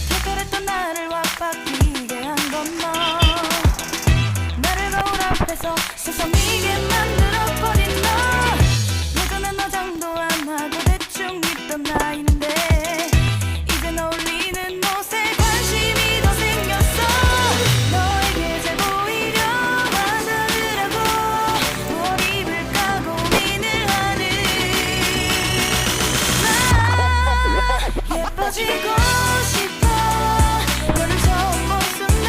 특별했던 나를 와바뀌게 한 건 너. 나를 거울 앞에서 세상이게 만들어버린 너. 예전엔 화장도 안 하고 대충 입던 나이인데 이젠 어울리는 옷에 관심이 더 생겼어. 너에게 잘 보이려 화장을 하고 뭘 입을까 고민을 하는 나. 예뻐지고 싶어. 너를 처음 본 순간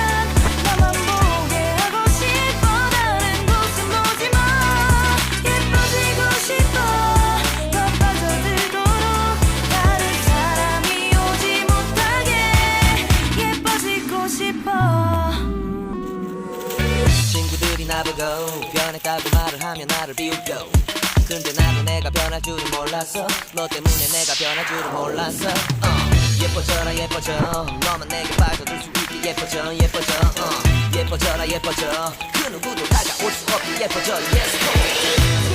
나만 보게 하고 싶어. 다른 곳은 보지 마. 예뻐지고 싶어. 더 빠져들도록 다른 사람이 오지 못하게 예뻐지고 싶어. 친구들이 나보고 변했다고 말을 하면 나를 비웃고, 근데 나도 내가 변할 줄은 몰랐어. 너 때문에 내가 변할 줄은 몰랐어. 예뻐져라 예뻐져. 너만 내게 빠져들 수 있게 예뻐져 예뻐져. 예뻐져라 예뻐져. 그 누구도 다가올 수 없게 예뻐져. Yes,